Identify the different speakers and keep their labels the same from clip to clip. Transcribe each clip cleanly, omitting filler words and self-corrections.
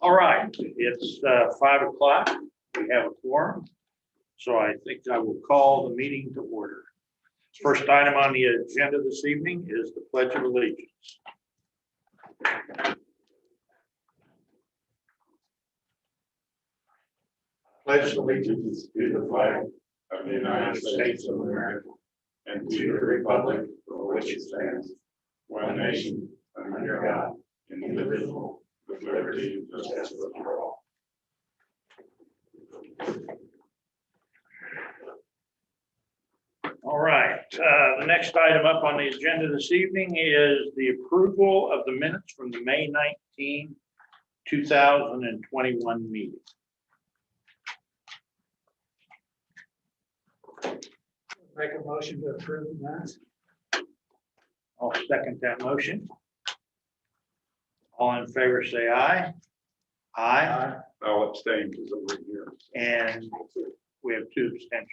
Speaker 1: All right, it's 5 o'clock. We have a quorum. So I think I will call the meeting to order. First item on the agenda this evening is the Pledge of Allegiance.
Speaker 2: Pledge allegiance to the flag of the United States of America and to the republic for which it stands, one nation, under God, indivisible, with liberty and justice for all.
Speaker 1: All right, the next item up on the agenda this evening is the approval of the minutes from the May 19, 2021 meeting.
Speaker 3: Make a motion to approve that.
Speaker 1: I'll second that motion. All in favor, say aye. Aye.
Speaker 2: I'll abstain because I'm right here.
Speaker 1: And we have 2 abstentions.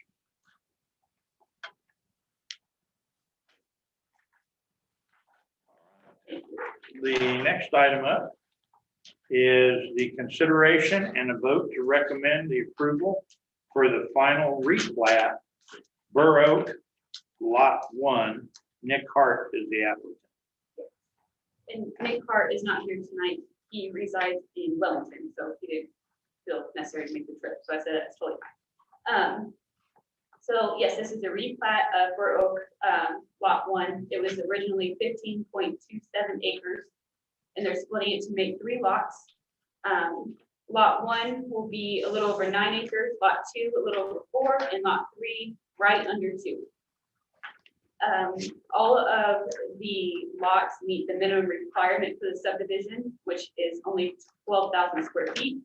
Speaker 1: The next item up is the consideration and a vote to recommend the approval for the final replat, Burr Oak, Lot 1. Nick Hart is the applicant.
Speaker 4: And Nick Hart is not here tonight. He resides in Wellington, so he didn't feel necessary to make the trip. So I said that's totally fine. So yes, this is a replat of Burr Oak, Lot 1. It was originally 15.27 acres, and they're splitting it to make 3 lots. Lot 1 will be a little over 9 acres, Lot 2 a little over 4, and Lot 3 right under 2. All of the lots meet the minimum requirement for the subdivision, which is only 12,000 square feet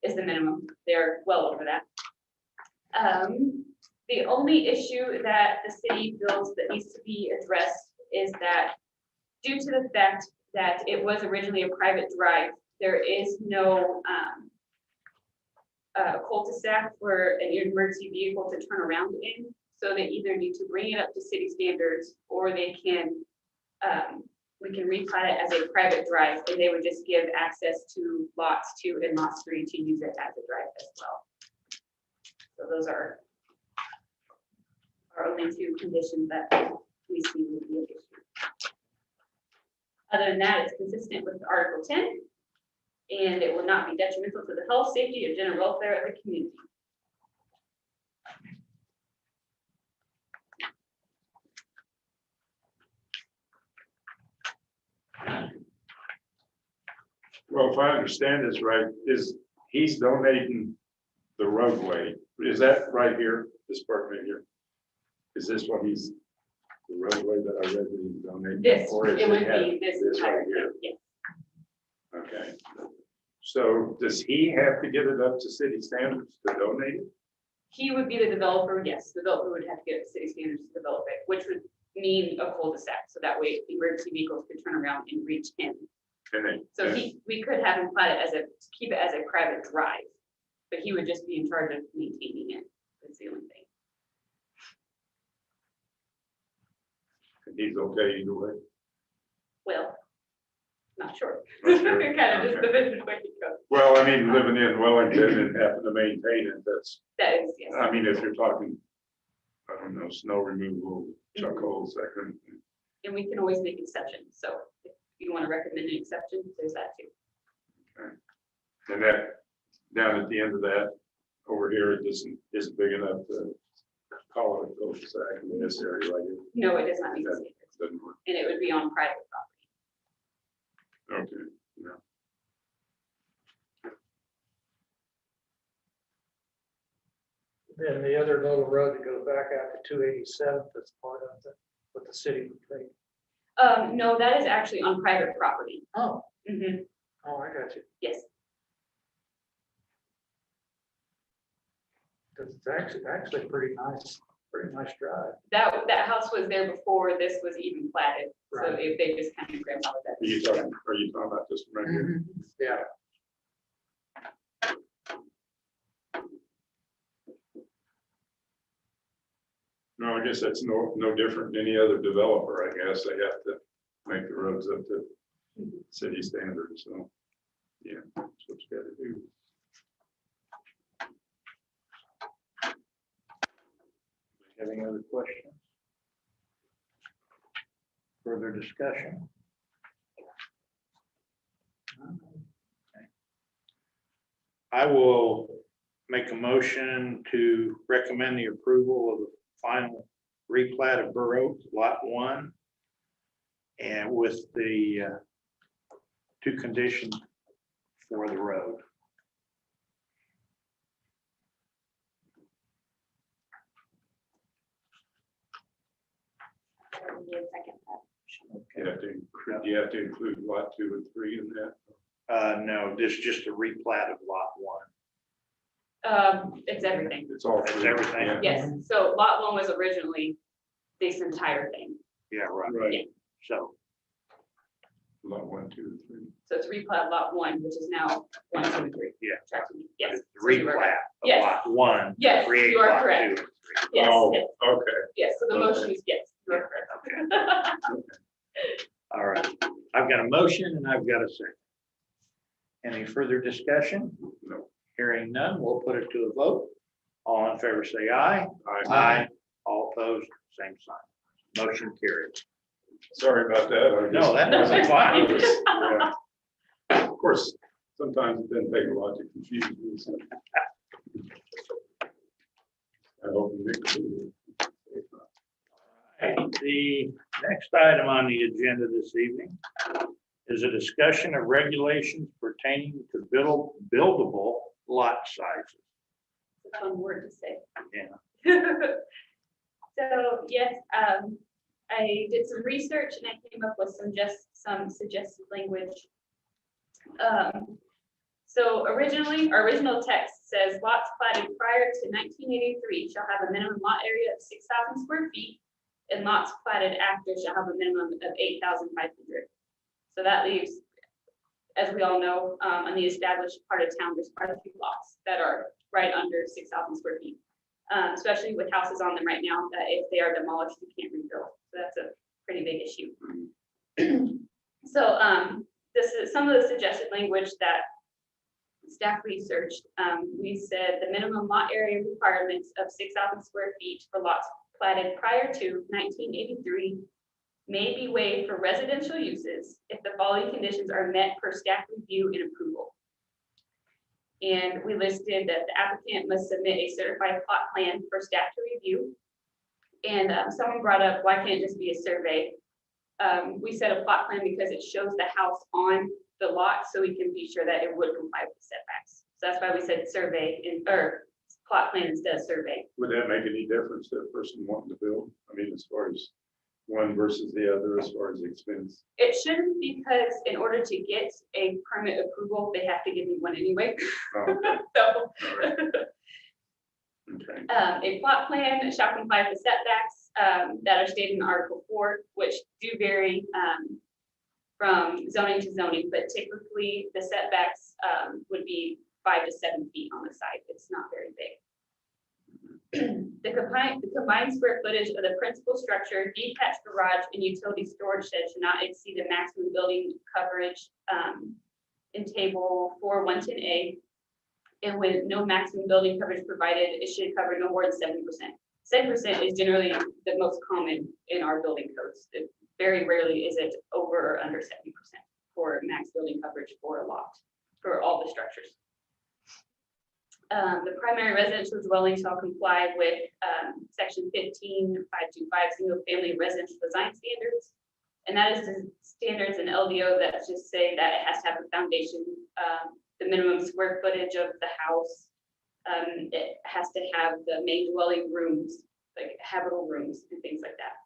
Speaker 4: is the minimum. They're well over that. The only issue that the city feels that needs to be addressed is that due to the fact that it was originally a private drive, there is no cul-de-sac for an emergency vehicle to turn around in. So they either need to bring it up to city standards, or they can, we can replat it as a private drive, and they would just give access to lots 2 and lots 3 to use it as a drive as well. So those are our only 2 conditions that we see would be an issue. Other than that, it's consistent with Article 10, and it will not be detrimental to the health, safety, or general welfare of the community.
Speaker 2: Well, if I understand this right, he's donating the roadway. Is that right here, this part right here? Is this what he's, the roadway that I read that he's donating?
Speaker 4: This,
Speaker 2: Or is
Speaker 4: it would
Speaker 2: have
Speaker 4: be this
Speaker 2: this
Speaker 4: entire
Speaker 2: right here?
Speaker 4: thing, yes.
Speaker 2: Okay. So does he have to get it up to city standards to donate it?
Speaker 4: He would be the developer, yes, the developer would have to get city standards to develop it, which would mean a cul-de-sac, so that way emergency vehicles could turn around and reach in.
Speaker 2: And then,
Speaker 4: So we could have him plat it as keep it as a private drive, but he would just be in charge of maintaining it. That's the only thing.
Speaker 2: he's okay either way.
Speaker 4: Well, not sure.
Speaker 2: Not sure.
Speaker 4: It kind of just
Speaker 2: Okay.
Speaker 4: depends which way you go.
Speaker 2: Well, I mean, living in Wellington and having to maintain it, that's,
Speaker 4: That is, yes.
Speaker 2: I mean, if you're talking, I don't know, snow removal, chuck holes, that kind of thing.
Speaker 4: And we can always make exceptions. So if you want to recommend an exception, there's that too.
Speaker 2: And that, down at the end of that, over here, it isn't big enough to call it a cul-de-sac in this area right here.
Speaker 4: No, it does not meet the standards.
Speaker 2: Doesn't work.
Speaker 4: And it would be on private property.
Speaker 2: Okay, no.
Speaker 3: Then the other little road that goes back out to 287th, that's part of the, what the city would pay.
Speaker 4: No, that is actually on private property.
Speaker 3: Oh,
Speaker 4: Mhm.
Speaker 3: oh, I got you.
Speaker 4: Yes.
Speaker 3: Because it's actually pretty nice drive.
Speaker 4: That house was there before this was even platted. So
Speaker 3: Right.
Speaker 4: if they just kind of grandfathered that.
Speaker 2: Are you talking about this right here?
Speaker 3: Yeah.
Speaker 2: No, I guess that's no different than any other developer, I guess. They have to make the roads up to city standards, so. Yeah, that's what you gotta do.
Speaker 1: Have any other questions? Further discussion? Okay. I will make a motion to recommend the approval of the final replat of Burr Oak Lot 1. And with the 2 conditions for the road.
Speaker 2: You have to, include lot 2 and 3 in that.
Speaker 1: No, this is just a replat of Lot 1.
Speaker 4: It's everything.
Speaker 2: It's all.
Speaker 1: It's
Speaker 2: three,
Speaker 1: everything.
Speaker 2: yeah.
Speaker 4: Yes, so lot 1 was originally this entire thing.
Speaker 1: Yeah, right.
Speaker 2: Right,
Speaker 1: So,
Speaker 2: lot 1, 2, and 3.
Speaker 4: So it's replat lot 1, which is now 1, 2, and 3.
Speaker 1: yeah,
Speaker 4: Yes.
Speaker 1: it's the
Speaker 4: so you were-
Speaker 1: replat of
Speaker 4: Yes.
Speaker 1: Lot 1.
Speaker 4: Yes,
Speaker 1: create
Speaker 4: you are
Speaker 1: Lot
Speaker 4: correct.
Speaker 1: 2 and 3.
Speaker 4: Yes,
Speaker 2: Oh,
Speaker 4: yes,
Speaker 2: okay.
Speaker 4: yes, so the
Speaker 2: Okay.
Speaker 4: motion is yes, you are correct.
Speaker 1: Okay, all right. I've got a motion and I've got a second. Any further discussion?
Speaker 2: No.
Speaker 1: Hearing none, we'll put it to a vote. All in favor, say aye.
Speaker 2: Aye.
Speaker 1: All opposed, same sign. Motion carried.
Speaker 2: Sorry about that.
Speaker 1: No, that wasn't fine.
Speaker 2: Yeah. Of course, sometimes it doesn't take a lot to confuse me. So. I hope you make
Speaker 1: Right, the next item on the agenda this evening is a discussion of regulations pertaining to buildable lot sizes.
Speaker 4: It's a fun word to say.
Speaker 1: Yeah.
Speaker 4: So, yes, I did some research and I came up with some suggested language. So originally, our original text says lots platted prior to 1983 shall have a minimum lot area of 6,000 square feet, and lots platted after shall have a minimum of 8,500. So that leaves, as we all know, on the established part of town, there's quite a few lots that are right under 6,000 square feet, especially with houses on them right now that if they are demolished, you can't rebuild. So that's a pretty big issue. So this is some of the suggested language that staff researched. We said the minimum lot area requirements of 6,000 square feet for lots platted prior to 1983 may be waived for residential uses if the following conditions are met per staff review and approval. And we listed that the applicant must submit a certified plot plan for staff to review. And someone brought up, why can't it just be a survey? We said a plot plan because it shows the house on the lot, so we can be sure that it would comply with the setbacks. So that's why we said survey or plot plan instead of survey.
Speaker 2: Would that make any difference to a person wanting to build? I mean, as far as one versus the other, as far as the expense?
Speaker 4: It shouldn't, because in order to get a permit approval, they have to give me one anyway.
Speaker 2: Oh, okay.
Speaker 4: So
Speaker 2: All right. Okay.
Speaker 4: a plot plan shall comply with setbacks that are stated in Article 4, which do vary from zoning to zoning, but typically the setbacks would be 5 to 7 feet on the side. It's not very big. The combined square footage of the principal structure, detached garage, and utility storage shed should not exceed the maximum building coverage in table 4.110A. And with no maximum building coverage provided, it should cover no more than 70%. 7% is generally the most common in our building codes. Very rarely is it over or under 70% for max building coverage for a lot, for all the structures. The primary residential dwelling shall comply with section 15.525 single family residential design standards. And that is the standards in LDO that just say that it has to have a foundation, the minimum square footage of the house. It has to have the main dwelling rooms, like habitable rooms and things like that.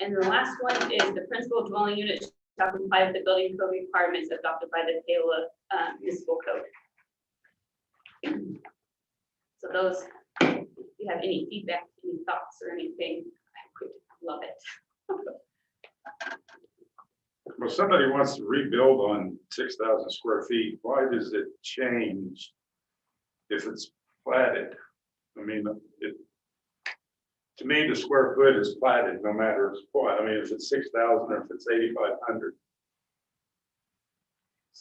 Speaker 4: And the last one is the principal dwelling unit shall comply with the building code requirements adopted by the Paola municipal code. So those, if you have any feedback, any thoughts or anything, I would love it.
Speaker 2: Well, somebody wants to rebuild on 6,000 square feet. Why does it change if it's platted? I mean, to me, the square foot is platted no matter what. I mean, if it's 6,000 or if it's 8,500.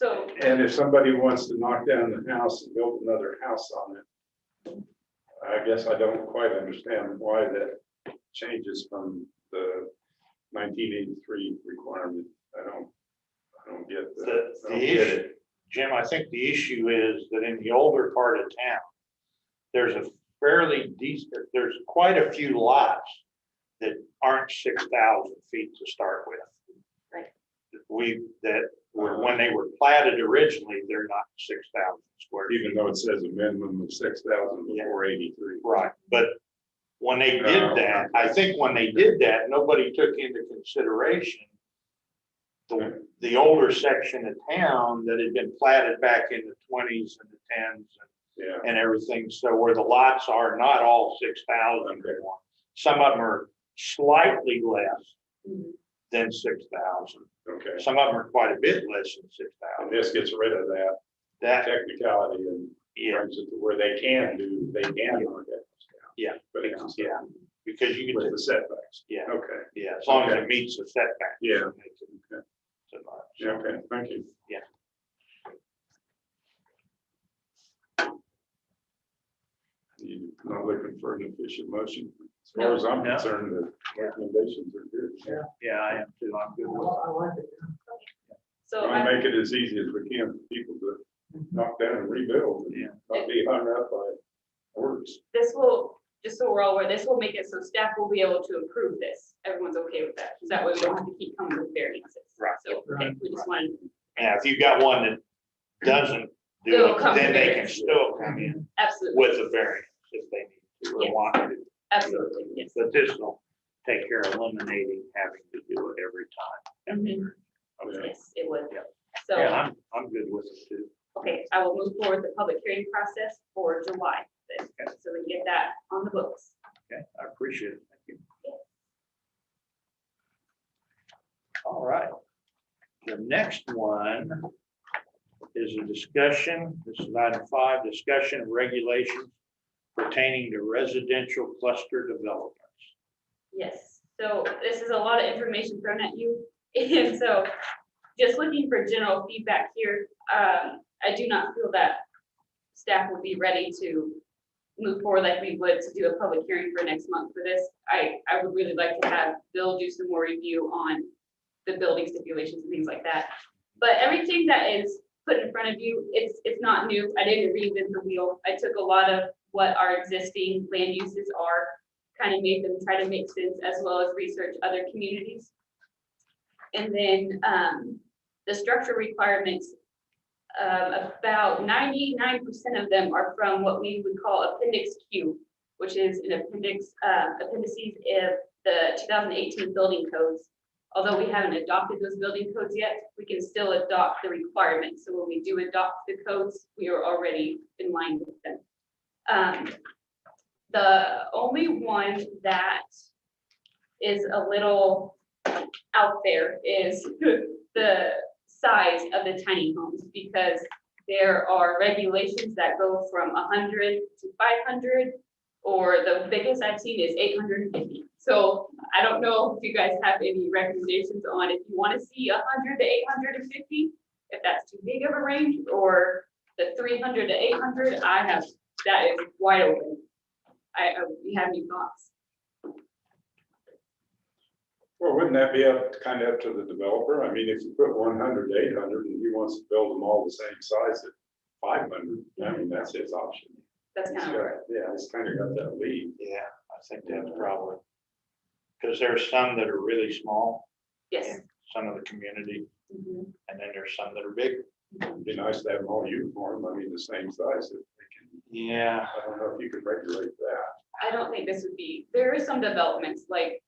Speaker 4: So,
Speaker 2: And if somebody wants to knock down the house and build another house on it, I guess I don't quite understand why that changes from the 1983 requirement. I don't get that. I don't
Speaker 1: The
Speaker 2: get
Speaker 1: issue,
Speaker 2: it.
Speaker 1: Jim, I think the issue is that in the older part of town, there's a fairly decent, there's quite a few lots that aren't 6,000 feet to start with.
Speaker 4: Right.
Speaker 1: That were, when they were platted originally, they're not 6,000 square feet.
Speaker 2: Even though it says a minimum of 6,000 before 83.
Speaker 1: Right, but when they did
Speaker 2: Oh,
Speaker 1: that, I think when they did that, nobody took into consideration the older section of town that had been platted back in the 20s and the 10s
Speaker 2: Yeah.
Speaker 1: and everything. So where the lots are not all 6,000.
Speaker 2: Okay.
Speaker 1: Some of them are slightly less
Speaker 4: mhm.
Speaker 1: than 6,000.
Speaker 2: Okay.
Speaker 1: Some of them are quite a bit less than
Speaker 2: And
Speaker 1: 6,000.
Speaker 2: this gets rid of that
Speaker 1: That,
Speaker 2: technicality and
Speaker 1: yeah,
Speaker 2: brings it to where they can knock that house down.
Speaker 1: yeah,
Speaker 2: But it's
Speaker 1: yeah, because you
Speaker 2: with
Speaker 1: can,
Speaker 2: the setbacks.
Speaker 1: yeah,
Speaker 2: Okay.
Speaker 1: yeah, as long as
Speaker 2: Okay.
Speaker 1: it meets the setback.
Speaker 2: Yeah.
Speaker 1: So much.
Speaker 2: Yeah, okay, thank you.
Speaker 1: Yeah.
Speaker 2: You're not looking for an official motion. As far
Speaker 4: No.
Speaker 2: as I'm
Speaker 1: No.
Speaker 2: concerned, the recommendations are good.
Speaker 1: Yeah, I am too. I'm good with it.
Speaker 3: I like it.
Speaker 4: So
Speaker 2: Try and
Speaker 4: I,
Speaker 2: make it as easy as we can for people to knock down and rebuild and
Speaker 1: Yeah.
Speaker 2: not be hung up by words.
Speaker 4: this will, just so we're all aware, this will make it so staff will be able to approve this. Everyone's okay with that. So that way we don't have to keep coming with variances.
Speaker 1: Right.
Speaker 4: So, okay, we just wanted,
Speaker 1: Yeah, if you've got one that doesn't do
Speaker 4: It'll
Speaker 1: it,
Speaker 4: come
Speaker 1: then
Speaker 4: with
Speaker 1: they can
Speaker 4: variance.
Speaker 1: still come in
Speaker 4: absolutely,
Speaker 1: with a variance if they need to or
Speaker 4: Yes.
Speaker 1: want to.
Speaker 4: absolutely, yes.
Speaker 1: But this will take care of eliminating having to do it every time.
Speaker 4: Mhm.
Speaker 1: Okay.
Speaker 4: Yes, it would.
Speaker 1: Yeah.
Speaker 4: So,
Speaker 1: Yeah, I'm good with it too.
Speaker 4: okay, I will move forward the public hearing process for July 5th, so we can get that on the books.
Speaker 1: Okay, I appreciate it. Thank you. All right. The next one is a discussion, this is item 5, discussion of regulations pertaining to residential cluster developments.
Speaker 4: Yes, so this is a lot of information thrown at you, and so just looking for general feedback here. I do not feel that staff would be ready to move forward like we would to do a public hearing for next month for this. I would really like to have Bill do some more review on the building stipulations and things like that. But everything that is put in front of you, it's not new. I didn't reinvent the wheel. I took a lot of what our existing land uses are, kind of made them try to make sense, as well as research other communities. And then the structure requirements, about 99% of them are from what we would call Appendix Q, which is an appendices of the 2018 building codes. Although we haven't adopted those building codes yet, we can still adopt the requirements. So when we do adopt the codes, we are already in line with them. The only one that is a little out there is the size of the tiny homes, because there are regulations that go from 100 to 500, or the biggest I've seen is 850. So I don't know if you guys have any recommendations on if you want to see 100 to 850, if that's too big of a range, or the 300 to 800. That is wide open. You have any thoughts?
Speaker 2: Well, wouldn't that be kind of up to the developer? I mean, if you put 100 to 800 and he wants to build them all the same size at 500, I mean, that's his option.
Speaker 4: That's
Speaker 2: He's
Speaker 4: kind of,
Speaker 2: got- Yeah, he's kind of got that lead.
Speaker 1: Yeah, I think that's probably, because there's some that are really small
Speaker 4: yes.
Speaker 1: in some of the community,
Speaker 4: Mhm.
Speaker 1: and then there's some that are big.
Speaker 2: It'd be nice to have them all uniform, I mean, the same size if they can.
Speaker 1: Yeah,
Speaker 2: I don't know if you could regulate that.
Speaker 4: I don't think this would be, there is some developments like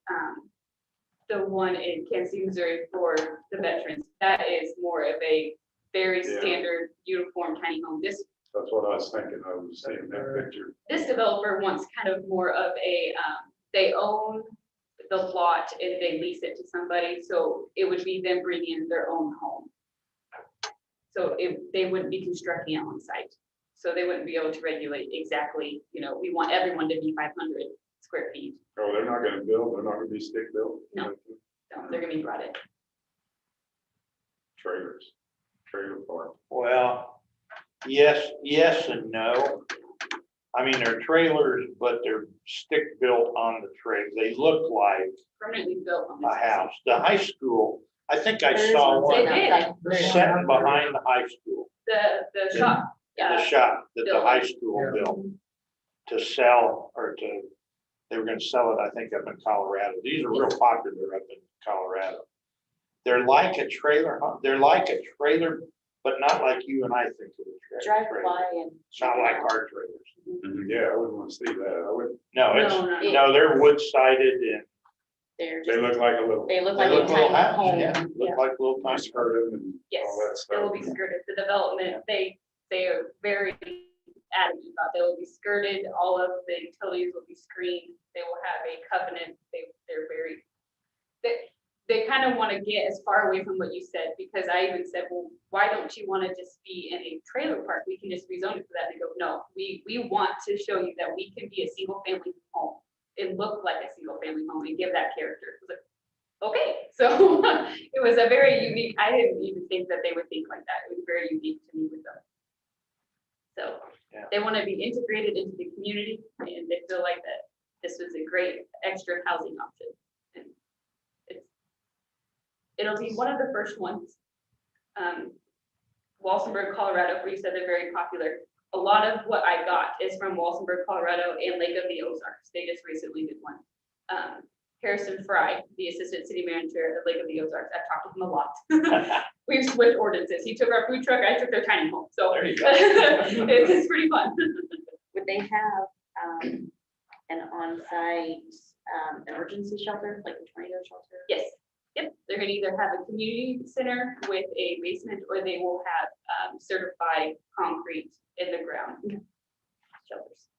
Speaker 4: the one in Kansas City, Missouri for the veterans. That is more of a very
Speaker 2: Yeah.
Speaker 4: standard uniform tiny home. This
Speaker 2: That's what I was thinking, I was seeing that picture.
Speaker 4: developer wants kind of more of a, they own the lot and they lease it to somebody, so it would be them bringing in their own home. So they wouldn't be constructing it on site, so they wouldn't be able to regulate exactly, we want everyone to be 500 square feet.
Speaker 2: Oh, they're not gonna build, they're not gonna be stick built?
Speaker 4: No. So they're gonna be brought in.
Speaker 2: Trailers. trailer park.
Speaker 1: Well, yes and no. I mean, they're trailers, but they're stick built on the trailer. They look like
Speaker 4: Permanently built on
Speaker 1: a
Speaker 4: this.
Speaker 1: house. The high school, I think I
Speaker 5: There is
Speaker 1: saw
Speaker 5: one
Speaker 1: one
Speaker 4: They did.
Speaker 1: set behind the high school,
Speaker 4: The shop.
Speaker 1: the shop that the
Speaker 4: built.
Speaker 1: high school
Speaker 3: Yeah.
Speaker 1: built to sell or to, they were gonna sell it, I think, up in Colorado. These are real popular up in Colorado. They're like a trailer, they're like a trailer, but not like you and I think of a
Speaker 5: Drive
Speaker 1: trailer.
Speaker 5: by and.
Speaker 1: It's not like our trailers.
Speaker 2: Yeah, I wouldn't want to see that. I would,
Speaker 1: No, it's,
Speaker 4: No.
Speaker 1: no, they're wood sided and
Speaker 5: They're
Speaker 2: they
Speaker 5: just,
Speaker 2: look like a little.
Speaker 5: they look
Speaker 1: they
Speaker 5: like a
Speaker 1: look little
Speaker 5: tiny
Speaker 1: houses,
Speaker 5: home.
Speaker 1: yeah, look like little
Speaker 2: I
Speaker 1: tiny.
Speaker 2: skirted and
Speaker 4: Yes,
Speaker 2: all that
Speaker 4: it
Speaker 2: stuff.
Speaker 4: will be skirted. The development, they are very adamant about, they will be skirted, all of the utilities will be screened, they will have a covenant, they're very, they kind of want to get as far away from what you said, because I even said, well, why don't you want to just be in a trailer park? We can just rezone it for that. And they go, no, we want to show you that we can be a single family home and look like a single family home and give that character. I was like, okay, so it was a very unique, I didn't even think that they would think like that. It was very unique to me with them. So
Speaker 1: Yeah.
Speaker 4: they want to be integrated into the community, and they feel like that this was a great extra housing option. And it'll be one of the first ones. Walsenburg, Colorado, we said they're very popular. A lot of what I got is from Walsenburg, Colorado and Lake of the Ozarks. They just recently did one. Harrison Fry, the assistant city manager at Lake of the Ozarks, I've talked to him a lot. We've switched ordinances. He took our food truck, I took their tiny home. So
Speaker 1: There you go.
Speaker 4: it's pretty fun.
Speaker 5: Would they have, an on-site, emergency shelter, like a tornado shelter?
Speaker 4: Yes, yep, they're gonna either have a community center with a basement, or they will have certified concrete in the ground shelters.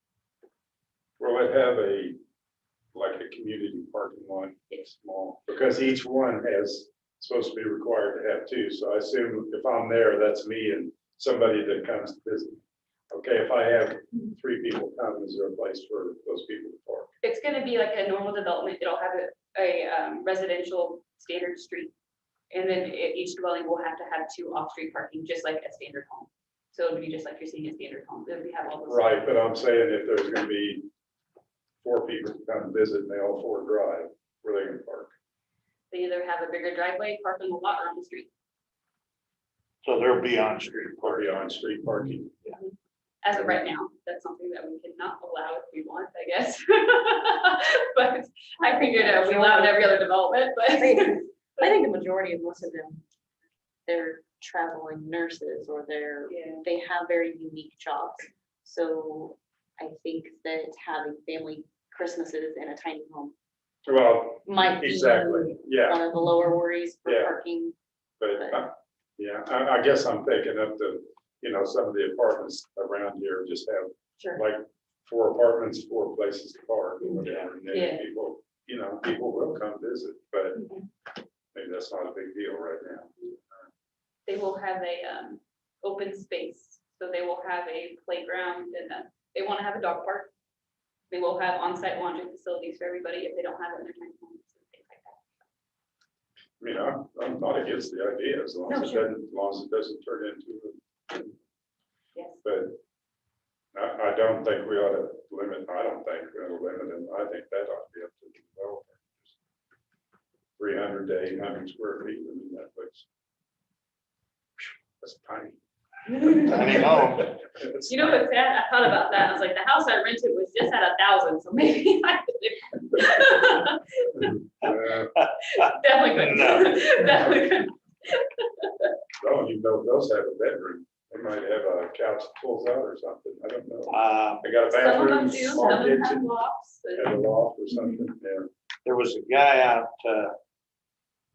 Speaker 2: Will it have like a community parking lot, small, because each one has, supposed to be required to have two, so I assume if I'm there, that's me and somebody that comes to visit. Okay, if I have 3 people come, is there a place for those people to park?
Speaker 4: It's gonna be like a normal development. It'll have a residential standard street. And then each dwelling will have to have 2 off-street parking, just like a standard home. So it'll be just like you're seeing a standard home. It'll have all those.
Speaker 2: Right, but I'm saying if there's gonna be 4 people to come visit and they all 4 drive, where they can park?
Speaker 4: They either have a bigger driveway, park on the lot, or on the street.
Speaker 1: So they'll be on street
Speaker 2: Party
Speaker 1: party.
Speaker 2: on street parking.
Speaker 4: As of right now, that's something that we cannot allow if we want, I guess. But I figured we allow it every other development, but.
Speaker 5: I think the majority of most of them, they're traveling nurses or
Speaker 4: Yeah.
Speaker 5: they have very unique jobs. So I think that having family Christmases in a tiny home
Speaker 2: Well,
Speaker 5: might be
Speaker 2: exactly, yeah,
Speaker 5: one of the lower worries for
Speaker 2: Yeah.
Speaker 5: parking.
Speaker 2: but, yeah, I guess I'm thinking of the, some of the apartments around here just have
Speaker 5: Sure.
Speaker 2: like 4 apartments, 4 places to park or whatever. And then
Speaker 4: Yeah.
Speaker 2: people, people will come visit, but
Speaker 4: Mhm.
Speaker 2: maybe that's not a big deal right now.
Speaker 4: They will have a open space, so they will have a playground, and they want to have a dog park. They will have on-site laundry facilities for everybody if they don't have it in their tiny homes and things like that.
Speaker 2: I mean, I'm not against the idea as long
Speaker 4: No,
Speaker 2: as it
Speaker 4: sure.
Speaker 2: doesn't, as long as it doesn't turn into,
Speaker 4: Yes.
Speaker 2: but I don't think we ought to limit, I don't think we ought to limit them. I think that ought to be up to the developer. 300 to 800 square feet, I mean, that looks, that's tiny.
Speaker 1: Tiny home.
Speaker 2: It's
Speaker 4: You know what's sad? I thought about that. I was like, the house I rented was just at 1,000, so maybe I definitely couldn't.
Speaker 1: No.
Speaker 4: Definitely couldn't.
Speaker 2: I don't even know if those have a bedroom. They might have a couch that pulls out or something. I don't know. They got a
Speaker 4: Some of them
Speaker 2: bathroom,
Speaker 4: do, some
Speaker 2: small
Speaker 4: of them have
Speaker 2: kitchen,
Speaker 4: lofts.
Speaker 2: and a loft or something, yeah.
Speaker 1: There was a guy out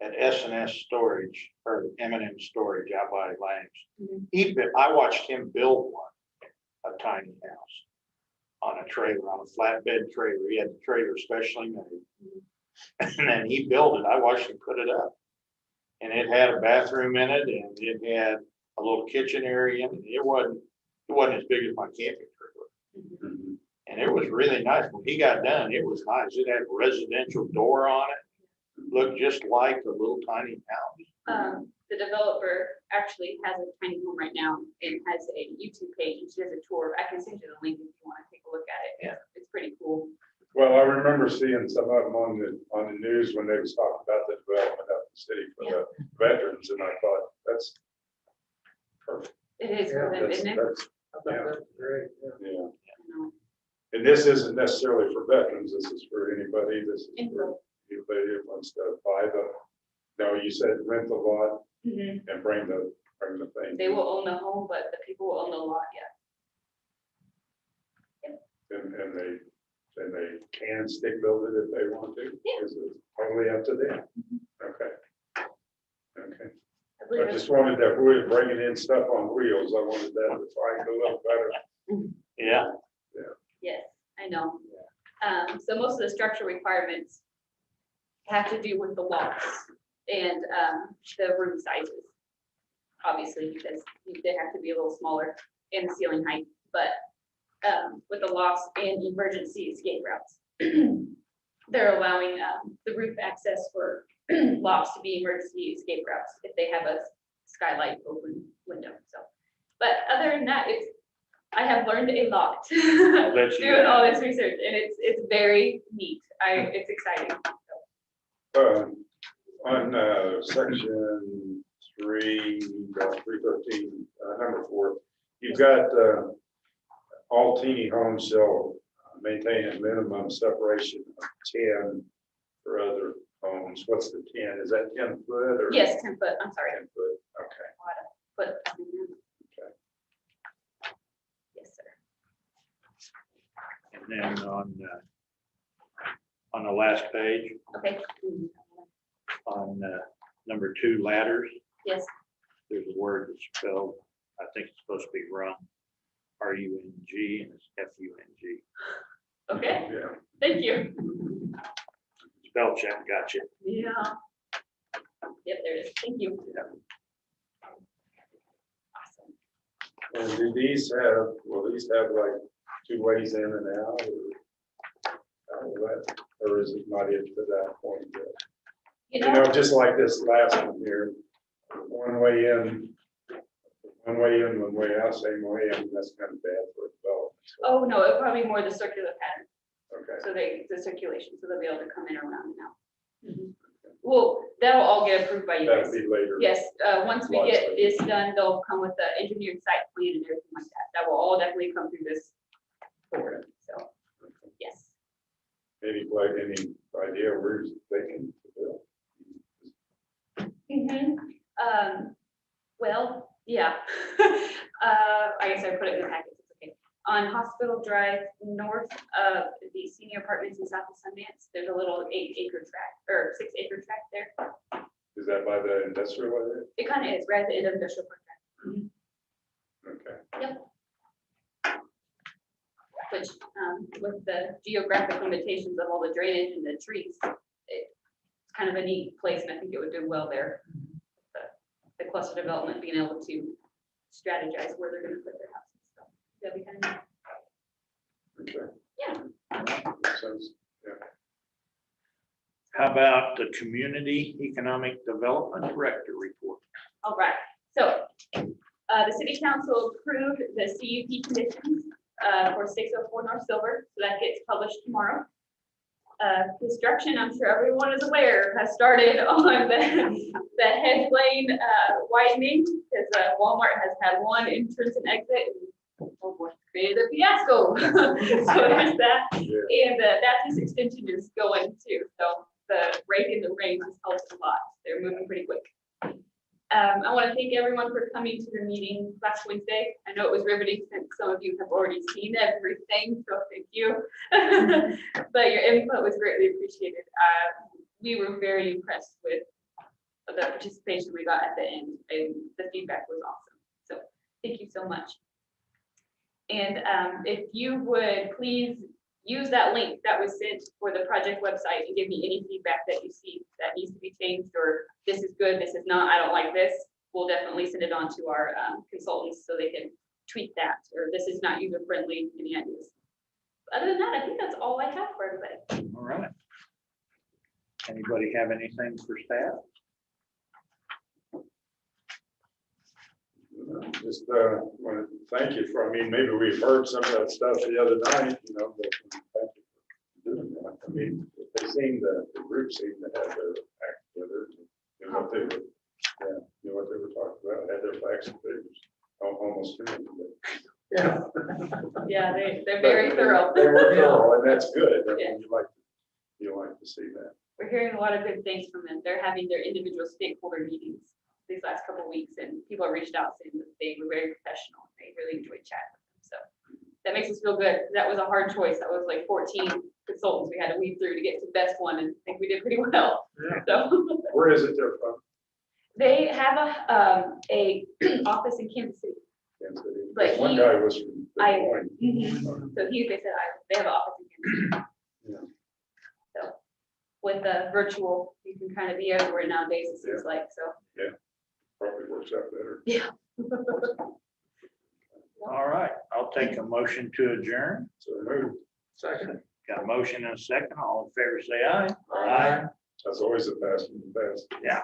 Speaker 1: at S&S Storage, or M&M Storage out by Langs.
Speaker 4: Mhm.
Speaker 1: I watched him build one, a tiny house on a trailer, on a flatbed trailer. He had the trailer specially made. And then he built it. I watched him put it up. And it had a bathroom in it, and it had a little kitchen area in it. It wasn't as big as my camping trailer.
Speaker 2: Mhm.
Speaker 1: And it was really nice. When he got done, it was nice. It had a residential door on it. Looked just like a little tiny house.
Speaker 4: the developer actually has a tiny home right now and has a YouTube page, and she does a tour. I can send you the link if you want to take a look at it.
Speaker 1: Yeah.
Speaker 4: It's pretty cool.
Speaker 2: Well, I remember seeing some of them on the news when they was talking about the development of the city for the veterans, and I thought, that's perfect.
Speaker 4: It is for them,
Speaker 2: That's,
Speaker 4: isn't it?
Speaker 2: that's,
Speaker 3: I think that's great, yeah.
Speaker 2: yeah.
Speaker 4: I know.
Speaker 2: And this isn't necessarily for veterans, this is for anybody, this is for anybody who wants to buy no, you said rent the lot
Speaker 4: Mhm.
Speaker 2: and bring the thing.
Speaker 4: They will own the home, but the people will own the lot, yeah.
Speaker 2: And they can stick build it if they want to.
Speaker 4: Yeah.
Speaker 2: It's totally up to them. Okay. Okay.
Speaker 4: I believe
Speaker 2: I just wanted that, we're bringing in stuff on wheels. I wanted that to find a little better.
Speaker 1: Yeah.
Speaker 4: Yes, I know. So most of the structural requirements have to do with the walls and the room sizes. Obviously, because they have to be a little smaller in the ceiling height, but with the lofts and emergency escape routes, they're allowing the roof access for lofts to be emergency escape routes if they have a skylight open window. So, but other than that, I have learned a lot
Speaker 1: bet you
Speaker 4: doing all
Speaker 1: have.
Speaker 4: this research, and it's very neat. It's exciting.
Speaker 2: On section 313, number 4, you've got all teeny homes shall maintain a minimum separation of 10 for other homes. What's the 10? Is that 10 foot or?
Speaker 4: Yes, 10 foot. I'm sorry.
Speaker 2: 10 foot, okay.
Speaker 4: Foot.
Speaker 2: Okay.
Speaker 4: Yes, sir.
Speaker 1: And then on the last page,
Speaker 4: Okay.
Speaker 1: on number 2, ladders,
Speaker 4: Yes.
Speaker 1: there's a word that's spelled, I think it's supposed to be rung, R-U-N-G, and it's F-U-N-G.
Speaker 4: Okay.
Speaker 2: Yeah.
Speaker 4: Thank you.
Speaker 1: Spell check, got you.
Speaker 4: Yeah. Yep, there it is. Thank you. Awesome.
Speaker 2: And do these have, will these have like 2 ways in and out? Or is it not yet to that point yet?
Speaker 4: You
Speaker 2: You
Speaker 4: know,
Speaker 2: know, just like this last one here, one way in, one way out, same way, I mean, that's kind of bad for development.
Speaker 4: oh no, it probably more the circular pattern.
Speaker 2: Okay,
Speaker 4: So the circulation, so they'll be able to come in around and out. Well, that'll all get approved by you
Speaker 2: that'll
Speaker 4: guys.
Speaker 2: be later.
Speaker 4: Yes, once we get this done, they'll come with the engineered site plan and everything like that. That will all definitely come through this board. So, yes.
Speaker 2: Any idea where he's thinking to build?
Speaker 4: Well, yeah. I guess I put it in the package. It's okay. On Hospital Drive, north of the senior apartments in South of Sundance, there's a little 8-acre tract or 6-acre tract there.
Speaker 2: Is that by the industrial area?
Speaker 4: It kind of is right at the end of industrial park.
Speaker 2: Okay.
Speaker 4: Which, with the geographic limitations of all the drainage and the trees, it's kind of a neat place, and I think it would do well there. The cluster development being able to strategize where they're gonna put their houses, so that'd be kind of neat.
Speaker 2: Okay.
Speaker 4: Yeah.
Speaker 2: Makes sense.
Speaker 1: How about the Community Economic Development Director report?
Speaker 4: All right, so, the city council approved the CUP conditions, for 604 North Silver, so that gets published tomorrow. Construction, I'm sure everyone is aware, has started on the hedge lane widening, because Walmart has had one entrance and exit. And, oh boy, created a fiasco. So there's that.
Speaker 2: Yeah.
Speaker 4: And that this extension is going too. So the rake in the rain has helped a lot. They're moving pretty quick. I want to thank everyone for coming to the meeting last Wednesday. I know it was riveting since some of you have already seen everything, so thank you. But your input was greatly appreciated. We were very impressed with the participation we got at the end, and the feedback was awesome. So thank you so much. And if you would please use that link that was sent for the project website and give me any feedback that you see that needs to be changed, or this is good, this is not, I don't like this. We'll definitely send it on to our consultants so they can tweak that, or this is not user friendly, any ideas. Other than that, I think that's all I have for everybody.
Speaker 1: All right. Anybody have anything for staff?
Speaker 2: Just, want to thank you for, I mean, maybe we've heard some of that stuff the other night, you know, but thank you for doing that. I mean, the group seemed to have their act together, and what they were, what they were talking about, had their facts and figures, almost.
Speaker 3: Yeah.
Speaker 4: Yeah, they're very thorough.
Speaker 2: They were thorough, and that's good. I
Speaker 4: Yeah.
Speaker 2: mean, you like to see that.
Speaker 4: We're hearing a lot of good things from them. They're having their individual stakeholder meetings these last couple of weeks, and people have reached out saying that they were very professional. They really enjoyed chatting with them. So that makes us feel good. That was a hard choice. That was like 14 consultants we had to weed through to get to the best one, and I think we did pretty well.
Speaker 3: Yeah.
Speaker 4: So
Speaker 2: Where is it they're from?
Speaker 4: they have a office in Kansas City.
Speaker 2: Kansas City?
Speaker 4: But
Speaker 2: One
Speaker 4: he-
Speaker 2: guy was from Des
Speaker 4: I-
Speaker 2: Moines.
Speaker 4: So they said they have an office in Kansas City.
Speaker 2: Yeah.
Speaker 4: So with the virtual, you can kind of be everywhere nowadays, it seems like, so.
Speaker 2: Probably works out better.
Speaker 4: Yeah.
Speaker 1: All right, I'll take a motion to adjourn.
Speaker 2: So move.
Speaker 3: Second.
Speaker 1: Got a motion and a second. All in favor, say aye.
Speaker 2: That's always the best one, the best.
Speaker 1: Yeah.